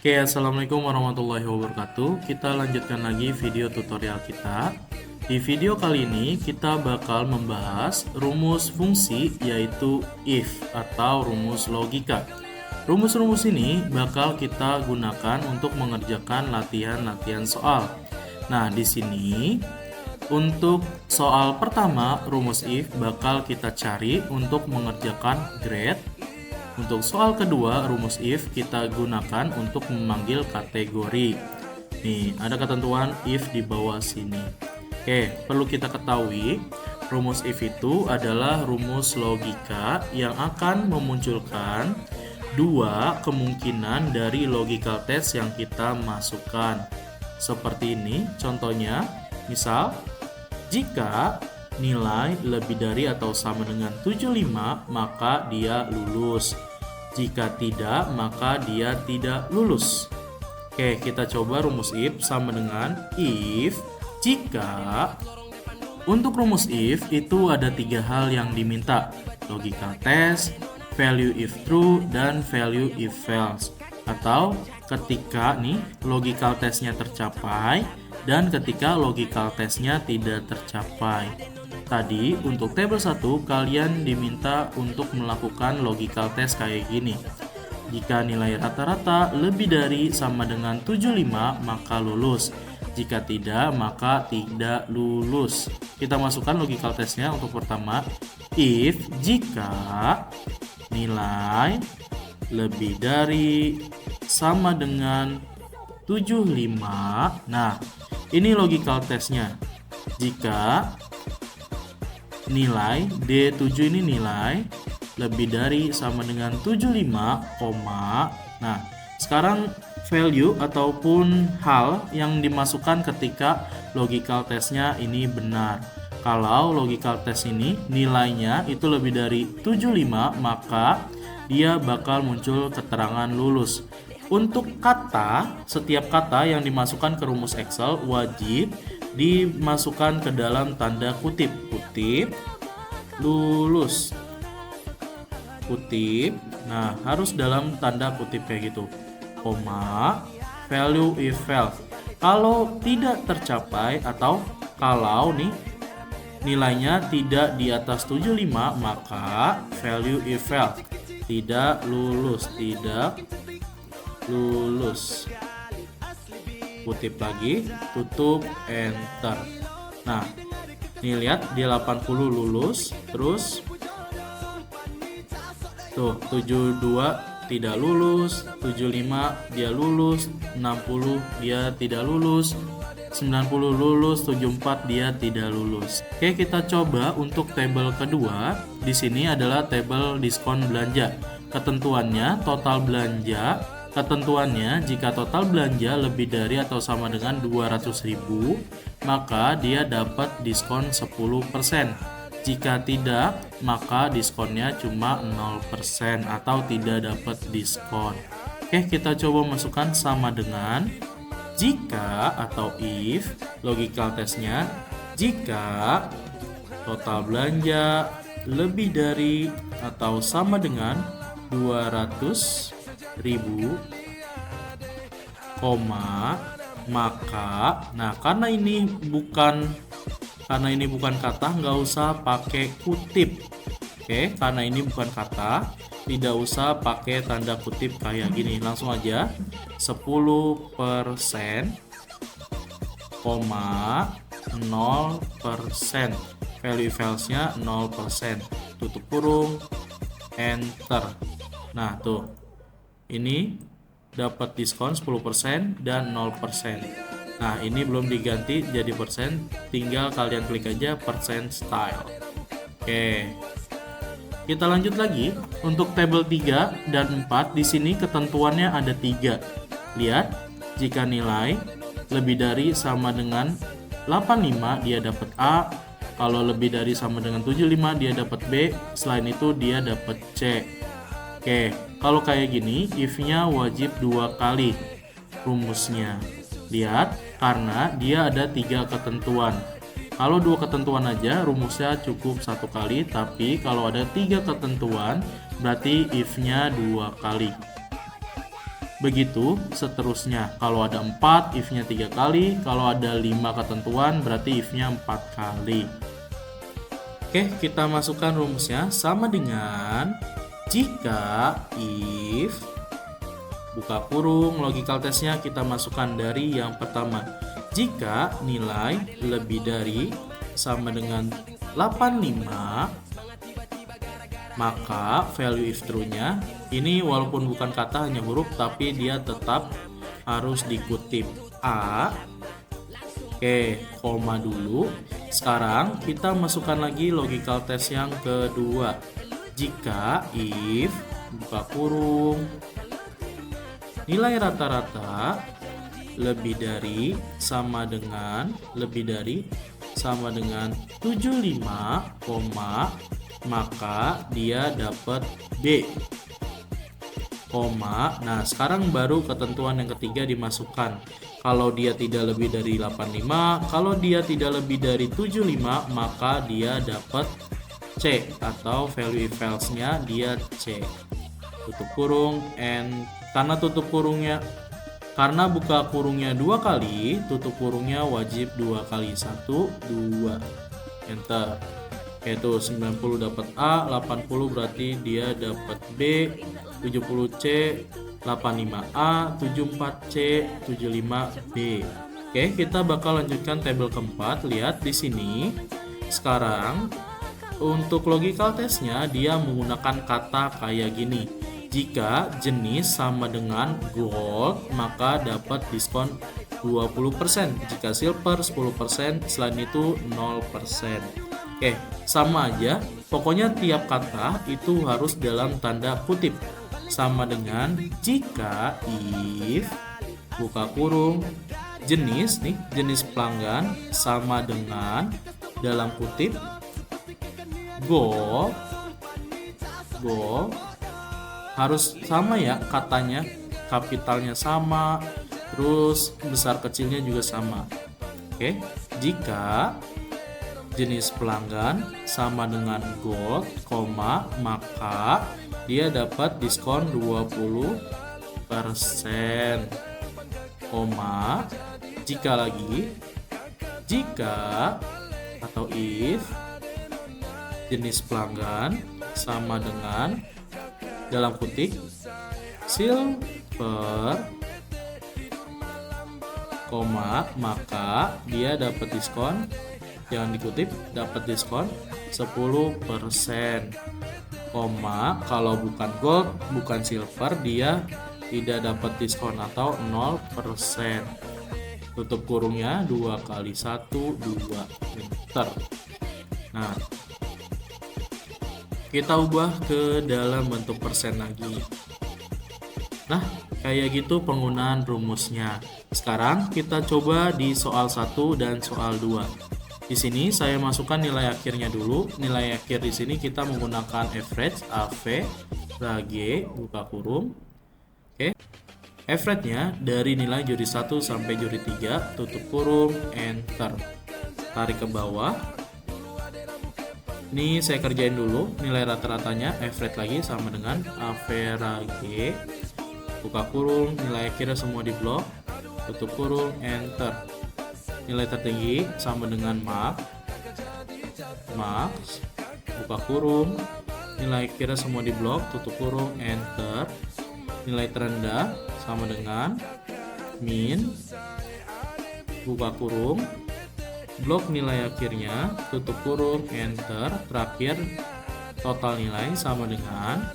Oke, assalamualaikum warahmatullahi wabarakatuh. Kita lanjutkan lagi video tutorial kita. Di video kali ini kita bakal membahas rumus fungsi, yaitu if atau rumus logika. Rumus-rumus ini bakal kita gunakan untuk mengerjakan latihan-latihan soal. Nah, di sini untuk soal pertama, rumus if bakal kita cari untuk mengerjakan grade. Untuk soal kedua, rumus if kita gunakan untuk memanggil kategori. Nih, ada ketentuan if di bawah sini. Oke, perlu kita ketahui, rumus if itu adalah rumus logika yang akan memunculkan dua kemungkinan dari logical test yang kita masukkan. Seperti ini, contohnya, misal, jika nilai lebih dari atau sama dengan 75, maka dia lulus. Jika tidak, maka dia tidak lulus. Oke, kita coba rumus if sama dengan if jika. Untuk rumus if itu ada tiga hal yang diminta: logical test, value if true, dan value if false. Atau ketika nih logical testnya tercapai dan ketika logical testnya tidak tercapai. Tadi untuk tabel 1 kalian diminta untuk melakukan logical test kayak gini. Jika nilai rata-rata lebih dari sama dengan 75 maka lulus. Jika tidak maka tidak lulus. Kita masukkan logical testnya. Untuk pertama, if jika nilai lebih dari sama dengan 75. Nah, ini logical testnya. Jika nilai D7 ini nilai lebih dari sama dengan 75, nah sekarang value ataupun hal yang dimasukkan ketika logical testnya ini benar. Kalau logical test ini nilainya itu lebih dari 75, maka dia bakal muncul keterangan lulus. Untuk kata, setiap kata yang dimasukkan ke rumus Excel wajib dimasukkan ke dalam tanda kutip. Kutip, lulus. Kutip, nah harus dalam tanda kutip kayak gitu. Koma, value if false. Kalau tidak tercapai atau kalau nih nilainya tidak di atas 75, maka value if false. Tidak lulus, tidak lulus. Kutip lagi, tutup, enter. Nah, nih lihat di 80 lulus, terus tuh 72 tidak lulus, 75 dia lulus, 60 dia tidak lulus, 90 lulus, 74 dia tidak lulus. Oke, kita coba untuk tabel kedua. Di sini adalah tabel diskon belanja. Ketentuannya total belanja. Ketentuannya, jika total belanja lebih dari atau sama dengan 200.000, maka dia dapat diskon 10%. Jika tidak, maka diskonnya cuma 0% atau tidak dapat diskon. Oke, kita coba masukkan sama dengan jika atau if, logical testnya, jika total belanja lebih dari atau sama dengan 200.000, maka, nah karena ini bukan kata, nggak usah pakai kutip. Oke, karena ini bukan kata, tidak usah pakai tanda kutip kayak gini, langsung aja 10%, 0%, value false-nya 0%, tutup kurung, enter. Nah tuh, ini dapat diskon 10% dan 0%. Nah ini belum diganti jadi persen, tinggal kalian klik aja persen style. Oke, kita lanjut lagi. Untuk tabel 3 dan 4, di sini ketentuannya ada 3. Lihat, jika nilai lebih dari sama dengan 85 dia dapat A, kalau lebih dari sama dengan 75 dia dapat B, selain itu dia dapat C. Oke, kalau kayak gini if-nya wajib 2 kali rumusnya. Lihat, karena dia ada 3 ketentuan. Kalau 2 ketentuan aja rumusnya cukup 1 kali, tapi kalau ada 3 ketentuan berarti if-nya 2 kali. Begitu seterusnya. Kalau ada 4, if-nya 3 kali. Kalau ada 5 ketentuan, berarti if-nya 4 kali. Oke, kita masukkan rumusnya sama dengan jika if, buka kurung, logical testnya kita masukkan dari yang pertama. Jika nilai lebih dari sama dengan 85, maka value if true-nya, ini walaupun bukan kata hanya huruf, tapi dia tetap harus dikutip A. Oke, koma dulu. Sekarang kita masukkan lagi logical test yang kedua. Jika if, buka kurung, nilai rata-rata lebih dari sama dengan 75, maka dia dapat B. Koma. Nah, sekarang baru ketentuan yang ketiga dimasukkan. Kalau dia tidak lebih dari 85, kalau dia tidak lebih dari 75, maka dia dapat C atau value if else-nya dia C. Tutup kurung and karena buka kurungnya 2 kali, tutup kurungnya wajib 2 kali. 1, 2. Enter. Yaitu 90 dapat A, 80 berarti dia dapat B, 70 C, 85 A, 74 C, 75 B. Oke, kita bakal lanjutkan tabel keempat. Lihat di sini. Sekarang untuk logical testnya dia menggunakan kata kayak gini. Jika jenis sama dengan gold, maka dapat diskon 20%. Jika silver 10%, selain itu 0%. Oke, sama aja. Pokoknya tiap kata itu harus dalam tanda kutip. Sama dengan jika if, buka kurung, jenis pelanggan sama dengan dalam kutip gold harus sama ya katanya, kapitalnya sama, terus besar kecilnya juga sama. Oke, jika jenis pelanggan sama dengan gold, maka dia dapat diskon 20%, jika atau if jenis pelanggan sama dengan dalam kutip silver, maka dia dapat diskon, jangan dikutip, dapat diskon 10%, kalau bukan gold, bukan silver, dia tidak dapat diskon atau 0%. Tutup kurungnya 2 kali 1, 2. Enter. Nah, kita ubah ke dalam bentuk persen lagi. Nah, kayak gitu penggunaan rumusnya. Sekarang kita coba di soal 1 dan soal 2. Di sini saya masukkan nilai akhirnya dulu. Nilai akhir di sini kita menggunakan average, AV, RAG, buka kurung. Oke. Average-nya dari nilai juri 1 sampai juri 3, tutup kurung, enter. Tarik ke bawah. Ini saya kerjain dulu. Nilai rata-ratanya average lagi sama dengan average, buka kurung, nilai akhirnya semua di blok, tutup kurung, enter. Nilai tertinggi sama dengan max, buka kurung, nilai akhirnya semua di blok, tutup kurung, enter. Nilai terendah sama dengan min, buka kurung, blok nilai akhirnya, tutup kurung, enter. Terakhir total nilai sama dengan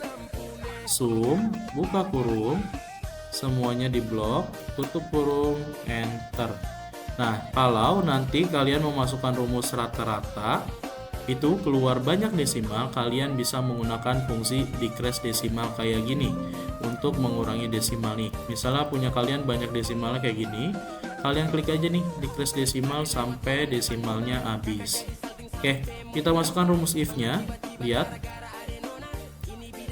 sum, buka kurung, semuanya di blok, tutup kurung, enter. Nah, kalau nanti kalian memasukkan rumus rata-rata itu keluar banyak desimal, kalian bisa menggunakan fungsi decrease desimal kayak gini untuk mengurangi desimal nih. Misalnya punya kalian banyak desimalnya kayak gini, kalian klik aja nih decrease desimal sampai desimalnya habis. Oke, kita masukkan rumus if-nya. Lihat,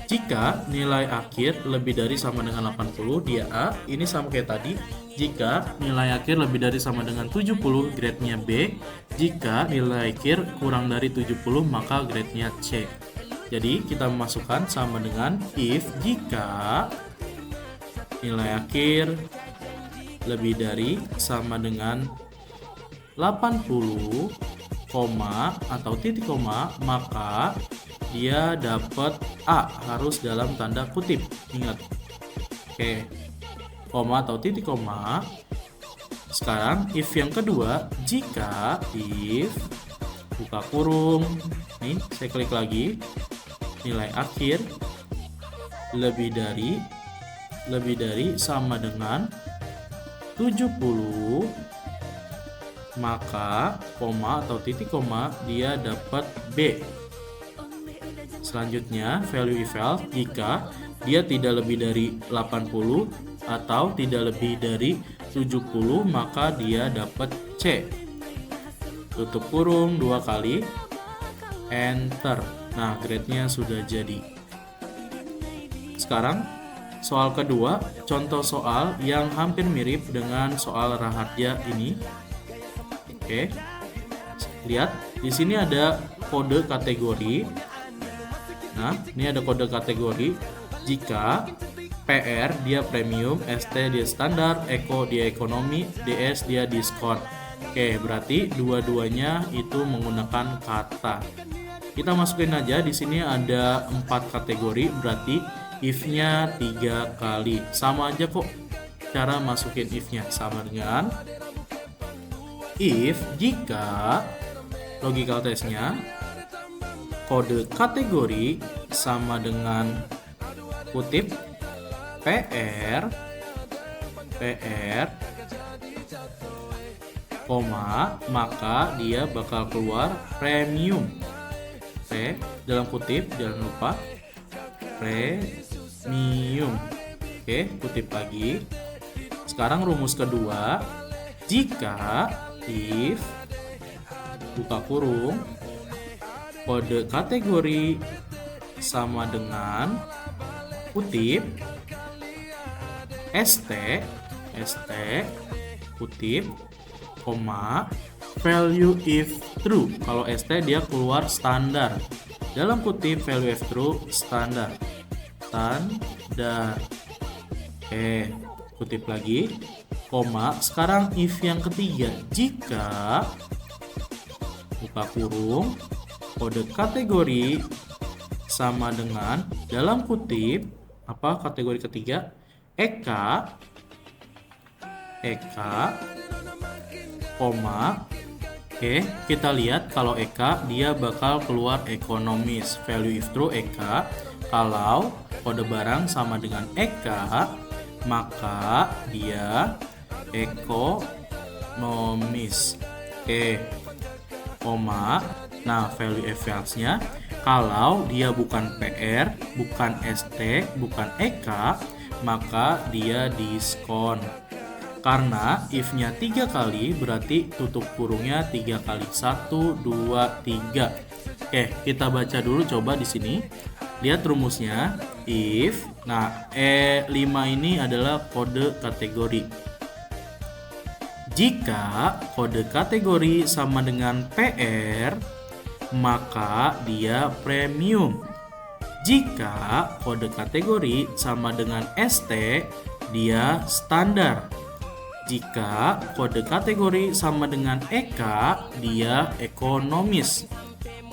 jika nilai akhir lebih dari sama dengan 80, dia A. Ini sama kayak tadi. Jika nilai akhir lebih dari sama dengan 70, grade-nya B. Jika nilai akhir kurang dari 70, maka grade-nya C. Jadi kita memasukkan sama dengan if jika nilai akhir lebih dari sama dengan 80, atau titik koma, maka dia dapat A, harus dalam tanda kutip. Ingat. Oke. Koma atau titik koma. Sekarang if yang kedua, jika if buka kurung, nih saya klik lagi, nilai akhir lebih dari sama dengan 70, maka koma atau titik koma dia dapat B. Selanjutnya value if else, jika dia tidak lebih dari 80 atau tidak lebih dari 70, maka dia dapat C. Tutup kurung 2 kali, enter. Nah, grade-nya sudah jadi. Sekarang soal kedua, contoh soal yang hampir mirip dengan soal Raharja ini. Oke. Lihat, di sini ada kode kategori. Nah, ini ada kode kategori. Jika PR dia premium, ST dia standar, Eko dia ekonomi, DS dia diskon. Oke, berarti dua-duanya itu menggunakan kata. Kita masukin aja, di sini ada 4 kategori, berarti if-nya 3 kali. Sama aja kok cara masukin if-nya, sama dengan if jika logical test-nya kode kategori sama dengan kutip PR, maka dia bakal keluar premium. Dalam kutip, jangan lupa premium. Oke, kutip lagi. Sekarang rumus kedua, jika if buka kurung kode kategori sama dengan kutip ST kutip koma value if true. Kalau ST dia keluar standar. Dalam kutip value if true standar. Kutip lagi koma. Sekarang if yang ketiga, jika buka kurung kode kategori sama dengan dalam kutip apa kategori ketiga Eka koma. Oke, kita lihat kalau Eka dia bakal keluar ekonomis. Value if true Eka. Kalau kode barang sama dengan Eka, maka dia ekonomis. Oke, koma. Nah, value if else-nya kalau dia bukan PR, bukan ST, bukan EK, maka dia diskon. Karena if-nya 3 kali, berarti tutup kurungnya 3 kali. 1, 2, 3. Oke, kita baca dulu coba di sini. Lihat rumusnya. If, nah E5 ini adalah kode kategori. Jika kode kategori sama dengan PR, maka dia premium. Jika kode kategori sama dengan ST, dia standar. Jika kode kategori sama dengan EK, dia ekonomis.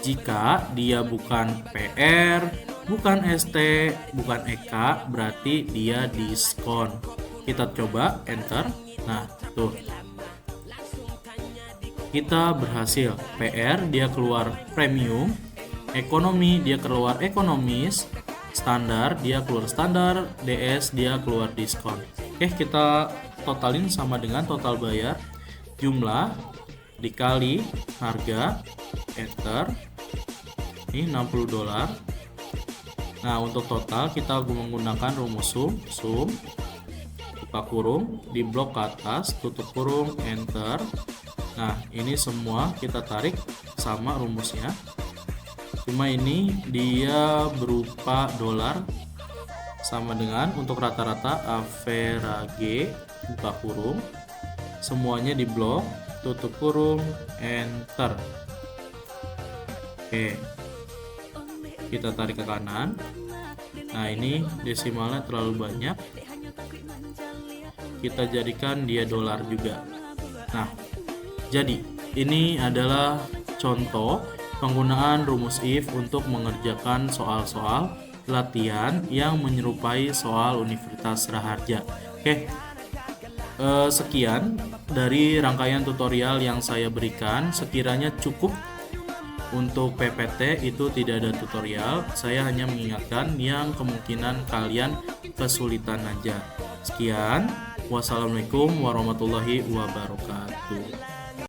Jika dia bukan PR, bukan ST, bukan EK, berarti dia diskon. Kita coba enter. Nah, tuh. Kita berhasil. PR dia keluar premium, ekonomi dia keluar ekonomis, standar dia keluar standar, DS dia keluar diskon. Oke, kita totalin sama dengan total bayar, jumlah dikali harga, enter. Ini $60. Nah, untuk total kita menggunakan rumus sum, buka kurung, di blok ke atas, tutup kurung, enter. Nah, ini semua kita tarik sama rumusnya. Cuma ini dia berupa dolar, sama dengan untuk rata-rata average, buka kurung, semuanya di blok, tutup kurung, enter. Oke, kita tarik ke kanan. Nah, ini desimalnya terlalu banyak. kita jadikan dia dolar juga. Nah, jadi ini adalah contoh penggunaan rumus if untuk mengerjakan soal-soal latihan yang menyerupai soal Universitas Raharja. Oke, sekian dari rangkaian tutorial yang saya berikan. Sekiranya cukup untuk PPT itu tidak ada tutorial, saya hanya mengingatkan yang kemungkinan kalian kesulitan aja. Sekian, wassalamualaikum warahmatullahi wabarakatuh.